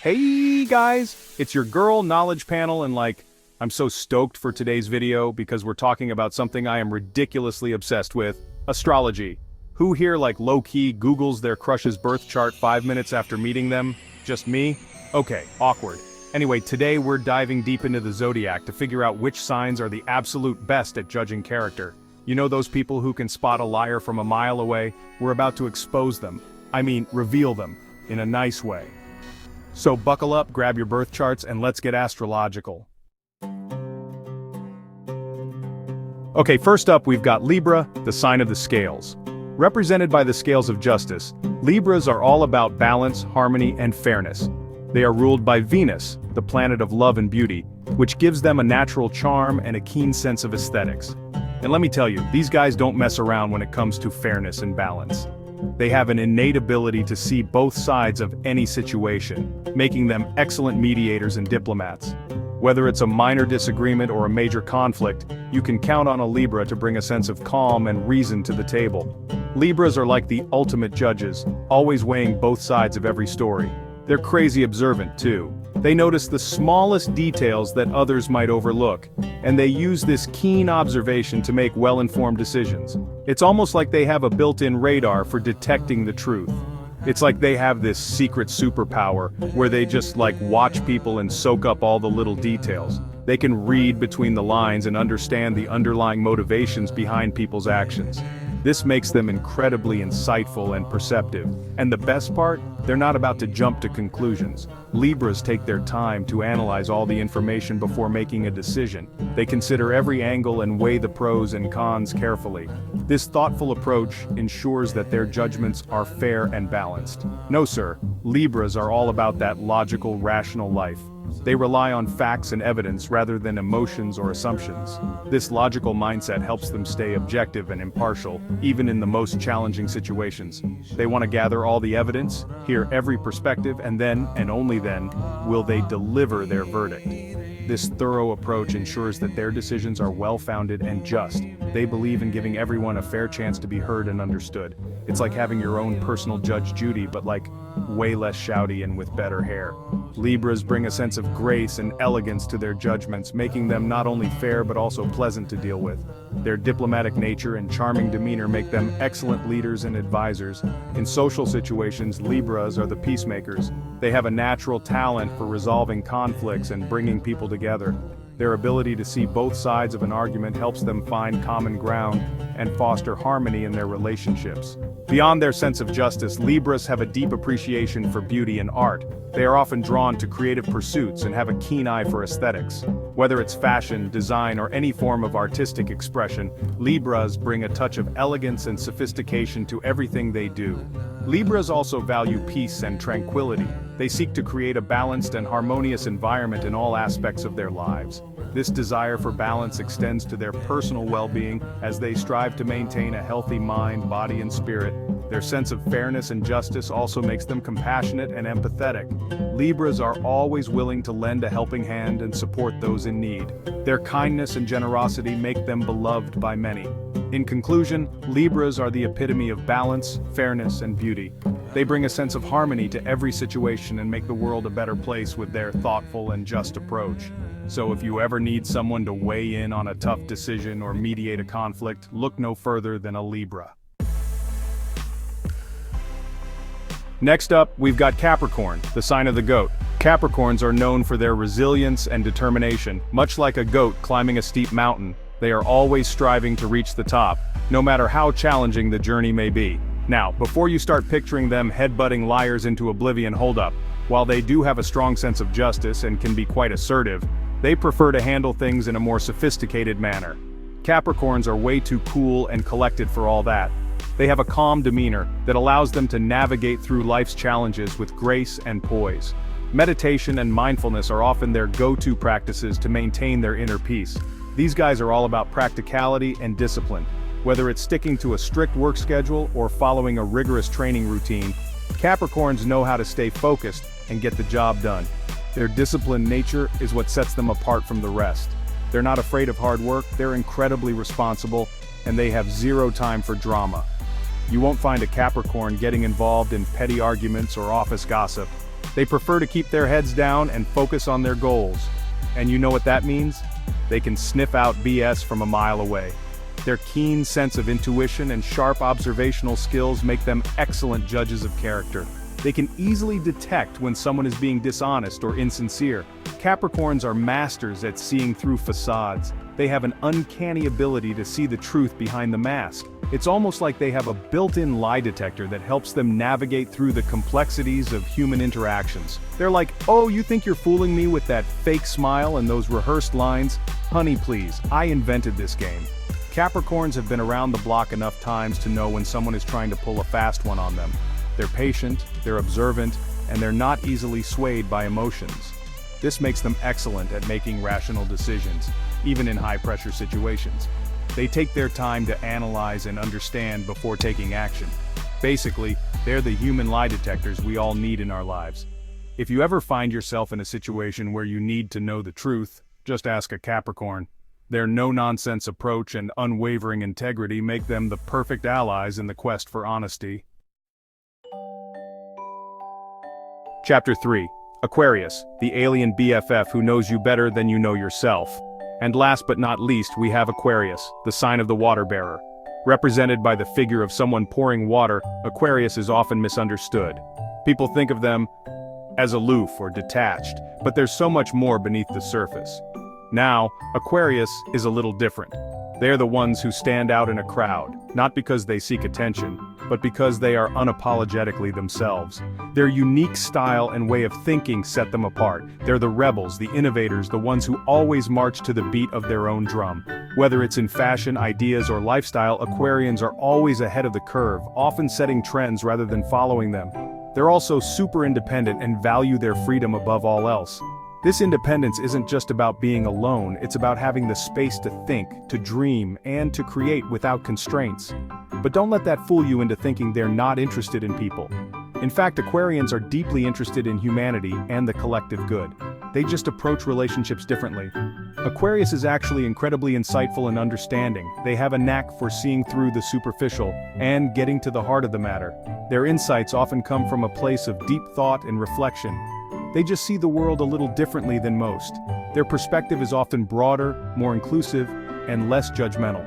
Hey guys, it's your girl knowledge panel and I'm so stoked for today's video because we're talking about something I am ridiculously obsessed with, astrology. Who here low-key Googles their crush's birth chart 5 minutes after meeting them? Just me? Okay, awkward. Anyway, today we're diving deep into the Zodiac to figure out which signs are the absolute best at judging character. You know those people who can spot a liar from a mile away? We're about to expose them. I mean, reveal them. In a nice way. So buckle up, grab your birth charts, and let's get astrological. Okay, first up we've got Libra, the sign of the scales. Represented by the scales of justice, Libras are all about balance, harmony, and fairness. They are ruled by Venus, the planet of love and beauty, which gives them a natural charm and a keen sense of aesthetics. And let me tell you, these guys don't mess around when it comes to fairness and balance. They have an innate ability to see both sides of any situation, making them excellent mediators and diplomats. Whether it's a minor disagreement or a major conflict, you can count on a Libra to bring a sense of calm and reason to the table. Libras are like the ultimate judges, always weighing both sides of every story. They're crazy observant, too. They notice the smallest details that others might overlook, and they use this keen observation to make well-informed decisions. It's almost like they have a built-in radar for detecting the truth. It's like they have this secret superpower, where they just watch people and soak up all the little details. They can read between the lines and understand the underlying motivations behind people's actions. This makes them incredibly insightful and perceptive. And the best part? They're not about to jump to conclusions. Libras take their time to analyze all the information before making a decision. They consider every angle and weigh the pros and cons carefully. This thoughtful approach ensures that their judgments are fair and balanced. No sir, Libras are all about that logical, rational life. They rely on facts and evidence rather than emotions or assumptions. This logical mindset helps them stay objective and impartial, even in the most challenging situations. They want to gather all the evidence, hear every perspective, and then, and only then, will they deliver their verdict. This thorough approach ensures that their decisions are well-founded and just. They believe in giving everyone a fair chance to be heard and understood. It's like having your own personal Judge Judy, but way less shouty and with better hair. Libras bring a sense of grace and elegance to their judgments, making them not only fair but also pleasant to deal with. Their diplomatic nature and charming demeanor make them excellent leaders and advisors. In social situations, Libras are the peacemakers. They have a natural talent for resolving conflicts and bringing people together. Their ability to see both sides of an argument helps them find common ground and foster harmony in their relationships. Beyond their sense of justice, Libras have a deep appreciation for beauty and art. They are often drawn to creative pursuits and have a keen eye for aesthetics. Whether it's fashion, design, or any form of artistic expression, Libras bring a touch of elegance and sophistication to everything they do. Libras also value peace and tranquility. They seek to create a balanced and harmonious environment in all aspects of their lives. This desire for balance extends to their personal well-being as they strive to maintain a healthy mind, body, and spirit. Their sense of fairness and justice also makes them compassionate and empathetic. Libras are always willing to lend a helping hand and support those in need. Their kindness and generosity make them beloved by many. In conclusion, Libras are the epitome of balance, fairness, and beauty. They bring a sense of harmony to every situation and make the world a better place with their thoughtful and just approach. So if you ever need someone to weigh in on a tough decision or mediate a conflict, look no further than a Libra. Next up, we've got Capricorn, the sign of the goat. Capricorns are known for their resilience and determination. Much like a goat climbing a steep mountain, they are always striving to reach the top, no matter how challenging the journey may be. Now, before you start picturing them headbutting liars into oblivion, hold up. While they do have a strong sense of justice and can be quite assertive, they prefer to handle things in a more sophisticated manner. Capricorns are way too cool and collected for all that. They have a calm demeanor that allows them to navigate through life's challenges with grace and poise. Meditation and mindfulness are often their go-to practices to maintain their inner peace. These guys are all about practicality and discipline. Whether it's sticking to a strict work schedule or following a rigorous training routine, Capricorns know how to stay focused and get the job done. Their disciplined nature is what sets them apart from the rest. They're not afraid of hard work, they're incredibly responsible, and they have zero time for drama. You won't find a Capricorn getting involved in petty arguments or office gossip. They prefer to keep their heads down and focus on their goals. And you know what that means? They can sniff out BS from a mile away. Their keen sense of intuition and sharp observational skills make them excellent judges of character. They can easily detect when someone is being dishonest or insincere. Capricorns are masters at seeing through facades. They have an uncanny ability to see the truth behind the mask. It's almost like they have a built-in lie detector that helps them navigate through the complexities of human interactions. They're like, "Oh, you think you're fooling me with that fake smile and those rehearsed lines? Honey, please, I invented this game." Capricorns have been around the block enough times to know when someone is trying to pull a fast one on them. They're patient, they're observant, and they're not easily swayed by emotions. This makes them excellent at making rational decisions, even in high-pressure situations. They take their time to analyze and understand before taking action. Basically, they're the human lie detectors we all need in our lives. If you ever find yourself in a situation where you need to know the truth, just ask a Capricorn. Their no-nonsense approach and unwavering integrity make them the perfect allies in the quest for honesty. Chapter 3. Aquarius, the alien BFF who knows you better than you know yourself. And last but not least, we have Aquarius, the sign of the water bearer. Represented by the figure of someone pouring water, Aquarius is often misunderstood. People think of them as aloof or detached, but there's so much more beneath the surface. Now, Aquarius is a little different. They're the ones who stand out in a crowd, not because they seek attention, but because they are unapologetically themselves. Their unique style and way of thinking set them apart. They're the rebels, the innovators, the ones who always march to the beat of their own drum. Whether it's in fashion, ideas, or lifestyle, Aquarians are always ahead of the curve, often setting trends rather than following them. They're also super independent and value their freedom above all else. This independence isn't just about being alone, it's about having the space to think, to dream, and to create without constraints. But don't let that fool you into thinking they're not interested in people. In fact, Aquarians are deeply interested in humanity and the collective good. They just approach relationships differently. Aquarius is actually incredibly insightful and understanding. They have a knack for seeing through the superficial and getting to the heart of the matter. Their insights often come from a place of deep thought and reflection. They just see the world a little differently than most. Their perspective is often broader, more inclusive, and less judgmental.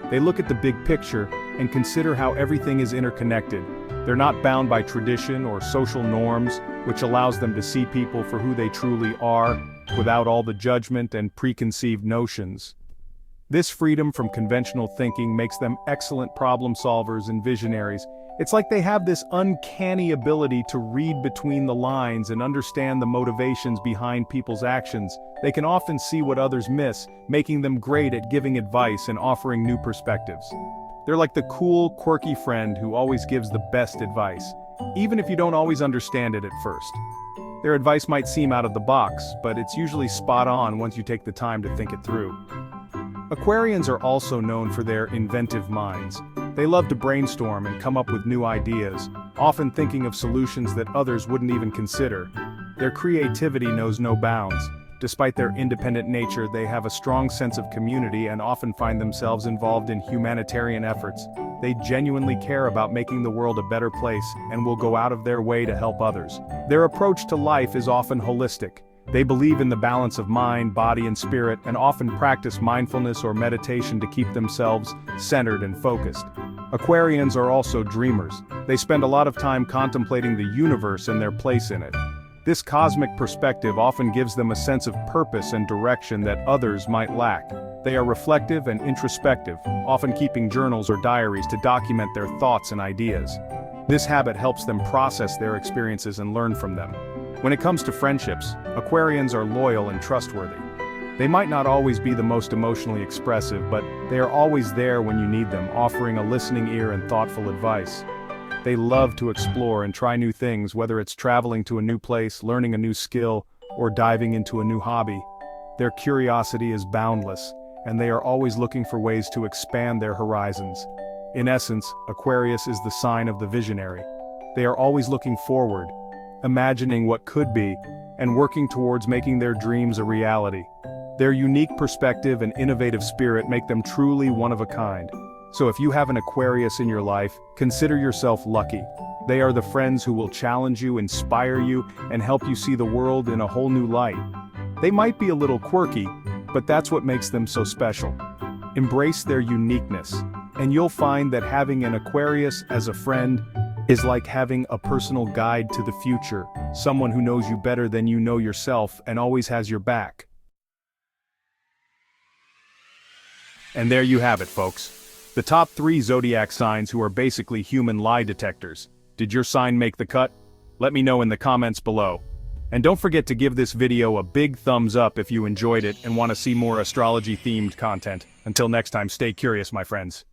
They look at the big picture and consider how everything is interconnected. They're not bound by tradition or social norms, which allows them to see people for who they truly are, without all the judgment and preconceived notions. This freedom from conventional thinking makes them excellent problem solvers and visionaries. It's like they have this uncanny ability to read between the lines and understand the motivations behind people's actions. They can often see what others miss, making them great at giving advice and offering new perspectives. They're like the cool, quirky friend who always gives the best advice, even if you don't always understand it at first. Their advice might seem out of the box, but it's usually spot on once you take the time to think it through. Aquarians are also known for their inventive minds. They love to brainstorm and come up with new ideas, often thinking of solutions that others wouldn't even consider. Their creativity knows no bounds. Despite their independent nature, they have a strong sense of community and often find themselves involved in humanitarian efforts. They genuinely care about making the world a better place and will go out of their way to help others. Their approach to life is often holistic. They believe in the balance of mind, body, and spirit, and often practice mindfulness or meditation to keep themselves centered and focused. Aquarians are also dreamers. They spend a lot of time contemplating the universe and their place in it. This cosmic perspective often gives them a sense of purpose and direction that others might lack. They are reflective and introspective, often keeping journals or diaries to document their thoughts and ideas. This habit helps them process their experiences and learn from them. When it comes to friendships, Aquarians are loyal and trustworthy. They might not always be the most emotionally expressive, but they are always there when you need them, offering a listening ear and thoughtful advice. They love to explore and try new things, whether it's traveling to a new place, learning a new skill, or diving into a new hobby. Their curiosity is boundless, and they are always looking for ways to expand their horizons. In essence, Aquarius is the sign of the visionary. They are always looking forward, imagining what could be, and working towards making their dreams a reality. Their unique perspective and innovative spirit make them truly one of a kind. So if you have an Aquarius in your life, consider yourself lucky. They are the friends who will challenge you, inspire you, and help you see the world in a whole new light. They might be a little quirky, but that's what makes them so special. Embrace their uniqueness, and you'll find that having an Aquarius as a friend is like having a personal guide to the future, someone who knows you better than you know yourself and always has your back. And there you have it, folks. The top 3 zodiac signs who are basically human lie detectors. Did your sign make the cut? Let me know in the comments below. And don't forget to give this video a big thumbs up if you enjoyed it and want to see more astrology-themed content. Until next time, stay curious, my friends.